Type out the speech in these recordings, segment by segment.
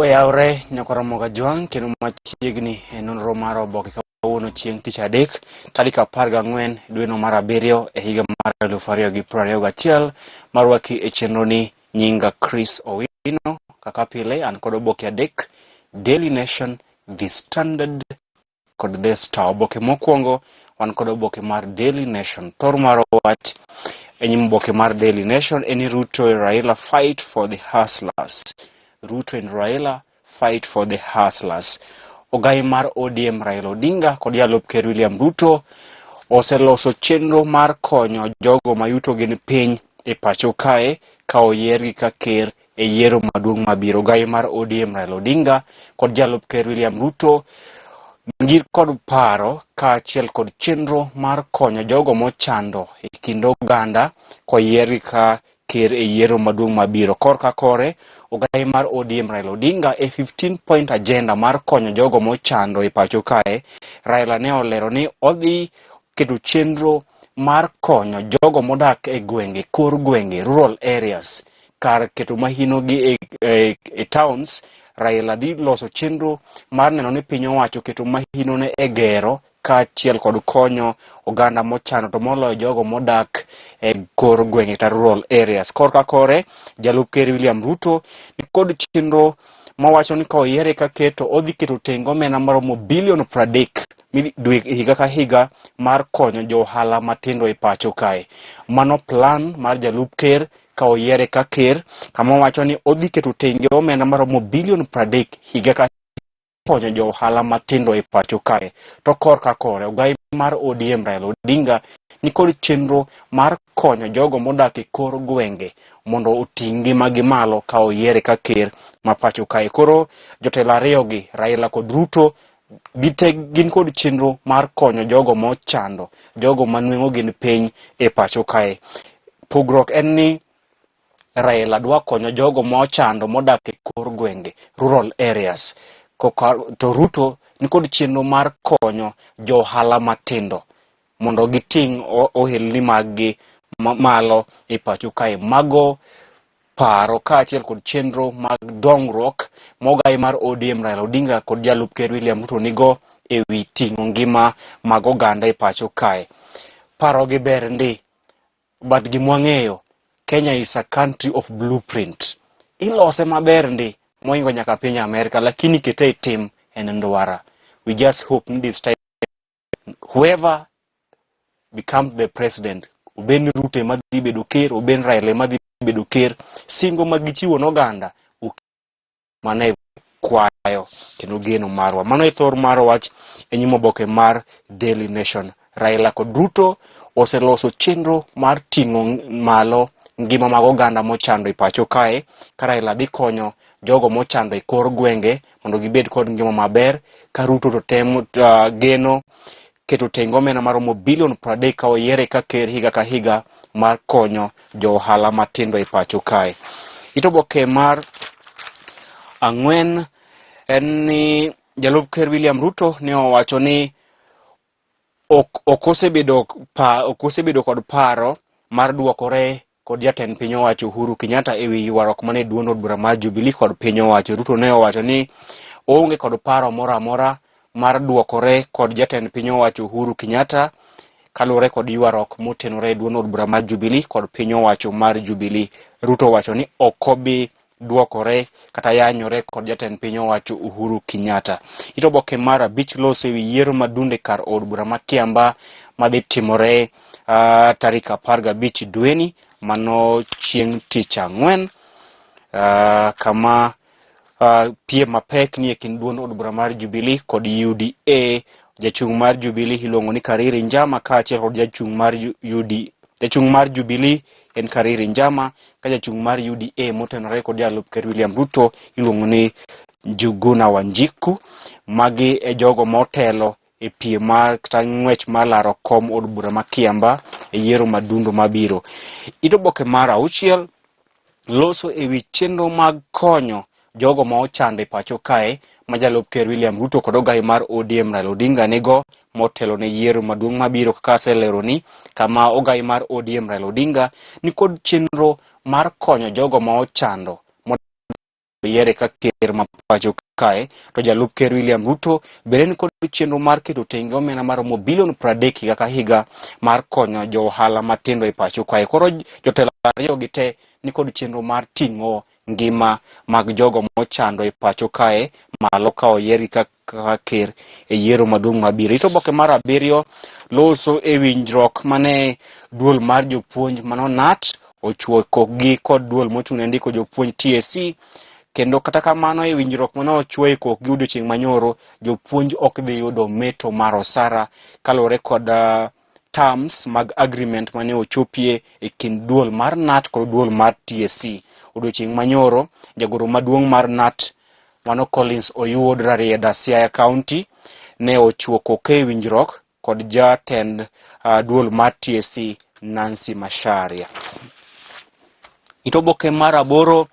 Oyawre nyakoromoga jwang' kendo machiegni e nonro mar oboke kawuono chieng' tich adek tarik 14 dweno mar abiriyo e higa mar 2021 marwaki e chenro ni nyinga Chris Owino. Kaka pile an kod oboke adek: Daily Nation, The Standard kod The Star. Oboke mokwongo wan kod oboke mar Daily Nation. Thor mar wach e nyim oboke mar Daily Nation en Ruto and Raila fight for the hustlers. Ruto and Raila fight for the hustlers. Ogai mar ODM Raila Odinga kod jalup ker William Ruto oseloso chenro mar konyo jogo mayuto gin piny e pacho kae ka oyiergi ka ker e yiero maduong' mabiro. Ogai mar ODM Raila Odinga kod jalup ker William Ruto ngir kod paro kaachiel kod chenro mar konyo jogo mochando e kind oganda koyiergi ka ker e yiero maduong' mabiro. Korka kore ogai mar ODM Raila Odinga e 15-point agenda mar konyo jogo mochando e pacho kae. Raila ne olero ni odhi keto chenro mar konyo jogo modak e gwenge, kor gwenge, rural areas, kar keto mahino gi e towns. Raila dhi loso chenro mar neno ni piny owacho keto mahino ne e gero kaachiel kod konyo oganda mochando to moloyo jogo modak e kor gwenge ta rural areas. Korka kore jalup ker William Ruto ni kod chenro mawacho ni ka oyiere ka keto odhi keto tengo omenda maromo bilion 30 dwe higa ka higa mar konyo jo ohala matindo e pacho kae. Mano plan mar jalup ker ka oyiere ka ker, kama wacho ni odhi keto tenge omenda maromo bilion 30 higa ka konyo jo ohala matindo e pacho kae. To korka kore ogai mar ODM Raila Odinga ni kod chenro mar konyo jogo modak e kor gwenge mondo oting' ngimagi malo ka oyiere ka ker ma pacho kae. Koro jotelo ariyo gi Raila kod Ruto gin kod chenro mar konyo jogo mochando, jogo manweng'o gin piny e pacho kae. Pogruok en ni Raila dwa konyo jogo mochando modak e kor gwenge, rural areas, to Ruto ni kod chenro mar konyo jo ohala matindo mondo giting' ohelni mag-gi malo e pacho kae. Mago paro kaachiel kod chenro mag dongruok mogai mar ODM Raila Odinga kod jalup ker William Ruto nigo e wi ting'o ngima mag oganda e pacho kae. Paro gi ber ndi, but gimwang'eyo, Kenya is a country of blueprint. Ilose maber ndi moingo nyaka piny Amerika, lakini kete tim en ndwara. We just hope this time whoever becomes the president, uben Ruto madhi bedo ker, uben Raila madhi bedo ker, singo magichiwo n'oganda mane kwayo kendo geno marwa. Mano e thor mar wach e nyim oboke mar Daily Nation. Raila kod Ruto oseloso chenro mar ting'o malo ngima mag oganda mochando e pacho kae, ka Raila dhi konyo jogo mochando e kor gwenge mondo gibed kod ngima maber, ka Ruto to temo geno keto tengo omenda maromo bilion 30 ka oyiere ka ker higa ka higa mar konyo jo ohala matindo e pacho kae. Ito oboke mar ang'wen en ni jalup ker William Ruto ne owacho ni ok osebedo kod paro mar duokore kod jatend piny owacho Uhuru Kenyatta e wi ywaruok mane duond od bura mar Jubilee kod piny owacho. Ruto ne owacho ni oonge kod paro moro amora mar duokore kod jatend piny owacho Uhuru Kenyatta kaluwore kod ywaruok motenore e duond od bura mar Jubilee kod piny owacho mar Jubilee. Ruto owacho ni ok obi duokore kata yanyore kod jatend piny owacho Uhuru Kenyatta. Ito oboke mar abich loso e wi yiero madunde kar od bura ma Kiamba madhi timore tarik 15 dweni, mano chieng' tich ang'wen, kama piem mapek ni e kind duond od bura mar Jubilee kod UDA. Jachung' mar Jubilee iluongo ni Kariri Njama kaachiel kod jachung' mar jachung' mar Jubilee en Kariri Njama, ka jachung' mar UDA motenore kod jalup ker William Ruto iluongo ni Njuguna Wanjiku. Magi e jogo motelo e piem mar kata ng'wech mar laro kom od bura ma Kiamba e yiero madundo mabiro. Ito oboke mar auchiel loso e wi chenro mag konyo jogo ma ochando e pacho kae ma jalup ker William Ruto kod ogai mar ODM Raila Odinga nigo motelo ne yiero maduong' mabiro. Kaka aselero ni, kama ogai mar ODM Raila Odinga ni kod chenro mar konyo jogo ma ochando yiere ka ker ma pacho kae, to jalup ker William Ruto bende kod chenro mar keto tenge omenda maromo bilion 30 higa ka higa mar konyo jo ohala matindo e pacho kae. Koro jotelo ariyo gi te ni kod chenro mar ting'o ngima mag jogo mochando e pacho kae malo ka oyieri kaka ker e yiero maduong' mabiro. Ito oboke mar 7 loso e winjruok mane duol mar jopuonj mano NAT ochuo gi kod duol mochung' ne ndiko jopuonj TSC, kendo kata kamano e winjruok mane ochuo kok gi odiochieng' manyoro, jopuonj ok dhi yudo meto mar osara kalore kod terms mag agreement mane ochopie e kind duol mar NAT kod duol mar TSC. Odiochieng' manyoro, jagoro maduong' mar NAT mano Collins Oyuod Rarieda, Siaya County, ne ochuo koke winjruok kod jatend duol mar TSC Nancy Macharia. Ito oboke mar 8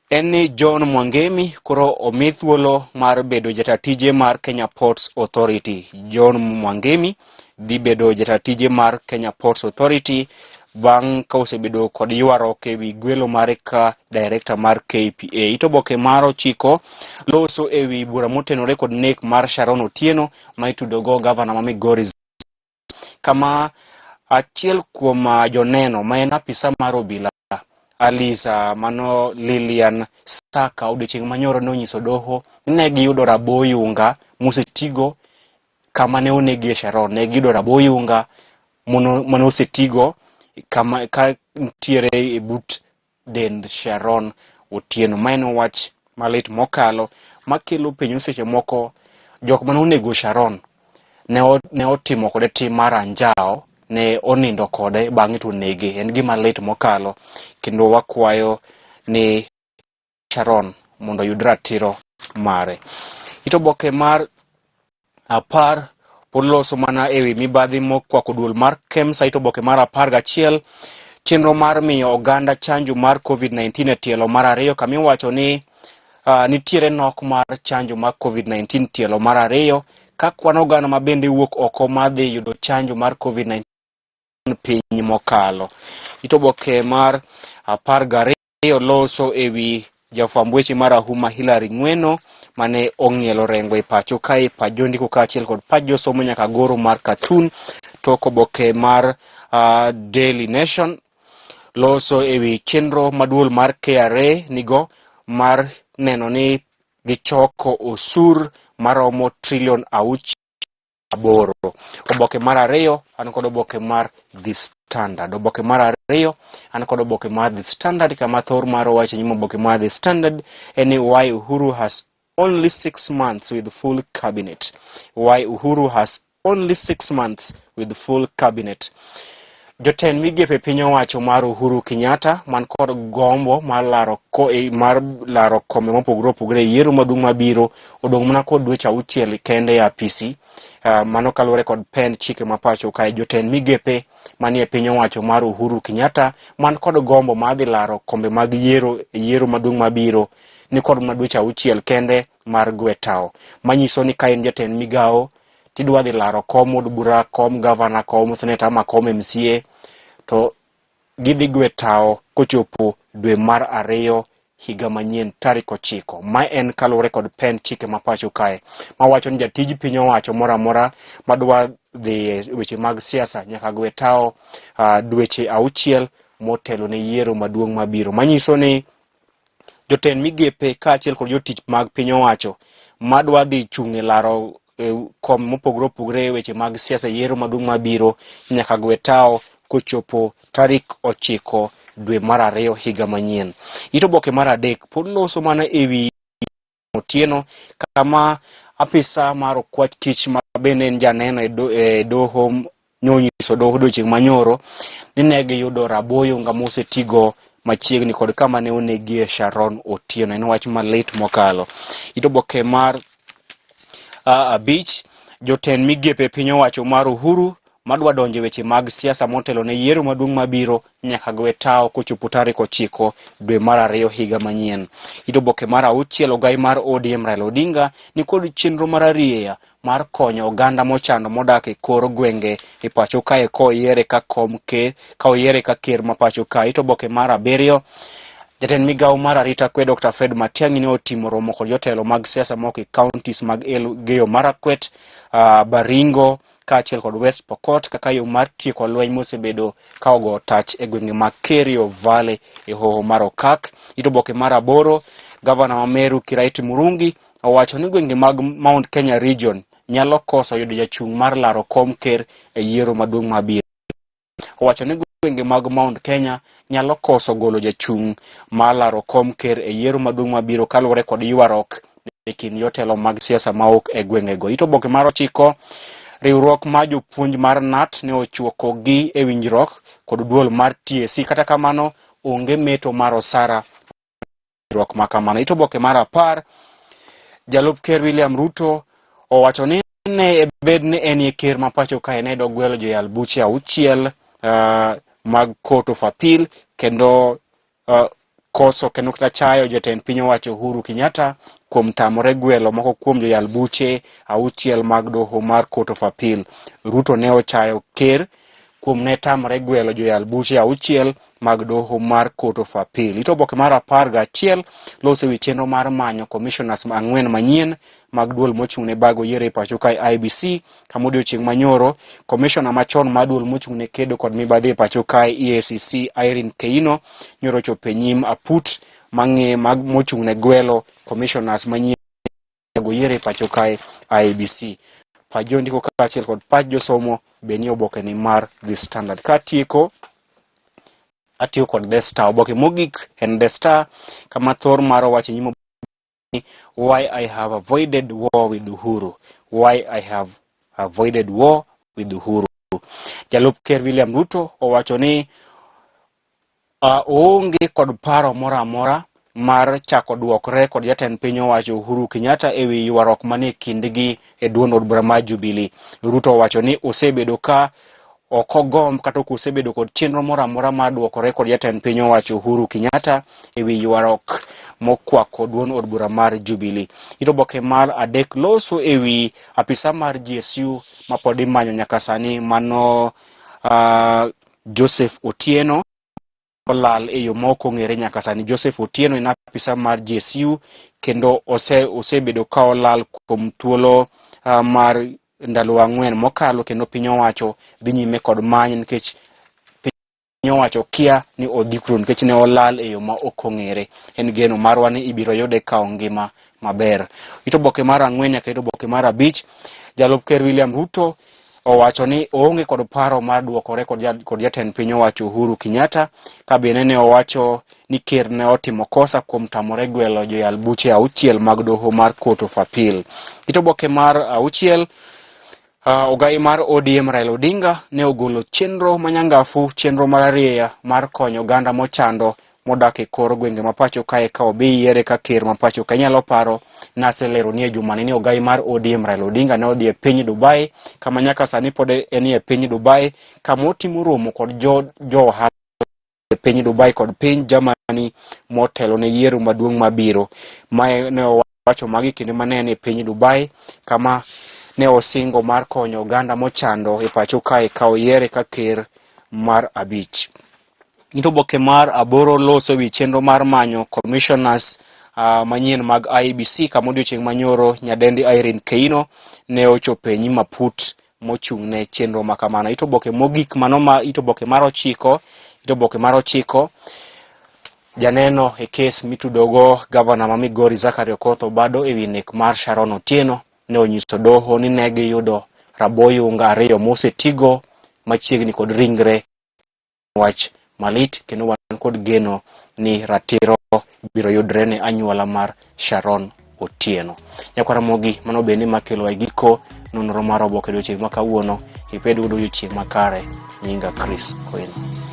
en ni John Mwangemi koro omi thuolo mar bedo jatatije mar Kenya Ports Authority. John Mwangemi dhi bedo jatatije mar Kenya Ports Authority bang' ka osebedo kod ywaruok ewi gwelo mare ka director mar KPA. Ito oboke mar 9 loso ewi bura motenore kod nek mar Sharon Otieno ma itudogo gavana ma Migori, kama achiel kuom joneno ma en apisa mar obila Aliza mano Lilian Saka odiochieng' manyoro nonyiso doho ne giyudo raboyunga mosetigo kama ne onegie Sharon. Ne giyudo raboyunga mano osetigo kama ka ntiere e but dend Sharon Otieno. Ma en wach malit mokalo makelo penjo seche moko jok mane onego Sharon ne otimo kode tim mar anjao, ne onindo kode bang'e to nege. En gima lit mokalo, kendo wakwayo ni Sharon mondo yud ratiro mare. Ito oboke mar 10 poloso mana ewi mibadhi mokwako duol mar KEMSA. Ito oboke mar 11 chenro mar miyo oganda chanjo mar COVID-19 e tielo mar 2, kama iwacho ni nitiere nok mar chanjo mar COVID-19 tielo mar 2 ka kwan oganda ma bende wuok oko madhi yudo chanjo mar COVID-19 piny mokalo. Ito oboke mar 12 loso ewi jafwamb weche mar Ahuma Hilary Ng'weno mane ong'ielo rengo e pacho kae, pach jondiko kaachiel kod pach josomo nyaka goro mar Katun. Tok oboke mar Daily Nation loso ewi chenro maduol mar KRA nigo mar neno ni gichoko osur maromo trilion 6.8. Oboke mar 2 an kod oboke mar The Standard. Oboke mar 2 an kod oboke mar The Standard, kama thor mar wacho nyimo oboke mar The Standard en ni why Uhuru has only 6 months with full cabinet. Why Uhuru has only 6 months with full cabinet. Jotend migepe piny owacho mar Uhuru Kenyatta man kod gombo mar laro kombe mopogore opogore yiero maduong' mabiro odong' mana kod dweche 6 kende e apisi. Mano kaluwore kod pen chike ma pacho kae. Jotend migepe manie piny owacho mar Uhuru Kenyatta man kod gombo mar dhi laro kombe mag yiero maduong' mabiro ni kod mana dweche 6 kende mar gwetao. Manyiso ni ka in jatend migao tidwa dhi laro kom od bura, kom gavana, kom seneta ama kom MCA, to gidhi gwetao kochopo dwe mar 2 higa manyien tarik 9. Ma en kaluwore kod pen chike ma pacho kae mawacho ni jatij piny owacho moramora madwa dhi weche mag siasa nyaka gwetao dweche 6 motelo ne yiero maduong' mabiro. Manyiso ni jotend migepe kaachiel kod jotich mag piny owacho madwa dhi chung' e laro kom mopogore opogore weche mag siasa yiero maduong' mabiro nyaka gwetao kochopo tarik 9 dwe mar 2 higa manyien. Ito oboke mar 3 pod loso mana ewi Otieno, kama apisa mar okwach kich ma bende en janeno e doho nonyiso doho odiochieng' manyoro ni ne giyudo raboyunga mosetigo machiegni kod kama ne onegie Sharon Otieno. En wach malit mokalo. Ito oboke mar 5 jotend migepe piny owacho mar Uhuru madwa donjo weche mag siasa motelo ne yiero maduong' mabiro nyaka gwetao kochopo tarik 9 dwe mar 2 higa manyien. Ito oboke mar 6 ogai mar ODM Raila Odinga ni kod chenro mar arieya mar konyo oganda mochando modak e kor gwenge e pacho kae koyiere ka ker ma pacho kae. Ito oboke mar 7 Jatend migawo mar arita kwe Dr. Fred Matiang'i ne otimo romo kod jotelo mag siasa moko e counties mag Elgeyo Marakwet, Baringo kaachiel kod West Pokot kaka yo mar tieko lweny mosebedo ka ogo tach e gwenge mag Kerio Valley e hoho mar Okak. Ito oboke mar 8, gavana ma Meru Kiraitu Murungi owacho ni gwenge mag Mount Kenya region nyalo koso yudo jachung' mar laro kom ker e yiero maduong' mabiro. Owacho ni gwenge mag Mount Kenya nyalo koso golo jachung' mar laro kom ker e yiero maduong' mabiro kaluwore kod ywarruok e kind jotelo mag siasa maok e gwengego. Ito oboke mar 9, riwruok mar jopuonj mar NAT ne ochuokogi e winjruok kod duol mar TSC, kata kamano onge meto mar osara winjruok ma kamano. Ito oboke mar 10, Jalup Ker William Ruto owacho ni ne bed ni en ye ker ma pacho kae ne dogwelo joyal buche 6 mag Court of Appeal kendo koso kendo chayo jatend piny owacho Uhuru Kenyatta kuom tamore gwelo moko kuom joyal buche 6 mag doho mar Court of Appeal. Ruto ne ochayo ker kuom ne tamore gwelo joyal buche 6 mag doho mar Court of Appeal. Ito oboke mar 11 loso wi chenro mar manyo commissioners 4 manyien mag duol mochung' ne bago yiero e pacho kae IBC. Kama odiochieng' manyoro commissioner machon mar duol mochung' ne kedo kod mibadhi e pacho kae EACC Irene Keino nyoro chopo e nyim aput mochung' ne gwelo commissioners manyien bago yiero e pacho kae IBC. Pajo ndiko kaachiel kod pach josomo benie oboke ni mar The Standard. Atiyo kod The Star. Oboke mogik en The Star kama thor mar wacho nyimo why I have avoided war with Uhuru. Why I have avoided war with Uhuru. Jalup Ker William Ruto owacho ni oonge kod paro moro amora mar chako duokre kod jatend piny owacho Uhuru Kenyatta ewi ywarruok manie kindgi e duond od bura mar Jubilee. Ruto owacho ni osebedo ka okogom kata osebedo kod chenro moro amora mar duokore kod jatend piny owacho Uhuru Kenyatta ewi ywarruok mokwako duond od bura mar Jubilee. Ito oboke mar 3 loso ewi apisa mar GSU ma pod imanyo nyaka sani mano Joseph Otieno olal e yo moko ng'ere nyaka sani. Joseph Otieno en apisa mar GSU kendo osebedo ka olal kuom thuolo mar ndalo 4 mokalo kendo piny owacho dhi nyime kod many nikech piny owacho kia ni odhi kuro nikech ne olal e yo ma ok ong'ere. En geno marwa ni ibiro yude ka ngima maber. Ito oboke mar 4 nyaka ito oboke mar 5, Jalup Ker William Ruto owacho ni oonge kod paro mar duokore kod jatend piny owacho Uhuru Kenyatta ka bende ne owacho ni ker ne otimo kosa kuom tamore gwelo joyal buche 6 mag doho mar Court of Appeal. Ito oboke mar 6, ogai mar ODM Raila Odinga ne ogolo chenro manyangafu, chenro mar ariya mar konyo oganda mochando modak e kor gwenge mapacho kae ka obi yiere ka ker mapacho ka. Nyalo paro naselero ni e juma ni ogai mar ODM Raila Odinga ne odhi e piny Dubai kama nyaka sani pod en e piny Dubai kama otimo romo kod jo ohala e piny Dubai kod piny Germany motelo ne yiero maduong' mabiro. Mae ne owacho magi kinde mane en e piny Dubai kama ne osingo mar konyo oganda mochando e pacho kae ka oyiere ka ker mar 5. Ito oboke mar 8 loso wi chenro mar manyo commissioners manyien mag IBC kama odiochieng' manyoro nyadendi Irene Keino ne ochopo e nyim aput mochung' ne chenro makamano. Ito oboke mogik ito oboke mar 9 janeno e kes mitudogo gavana ma Migori Zachary Okoth Obado ewi nek mar Sharon Otieno ne onyiso doho ni ne giyudo raboyunga 2 mosetigo machiegni kod ringre wach malit kendo wan kod geno ni ratiro biro yudre ne anyuola mar Sharon Otieno. Nyakwara mogi mano bende makelo e giko nonro mar oboke odiochieng' ma kawuono. Iped udo odiochieng' makare. Nyinga Chris Koino.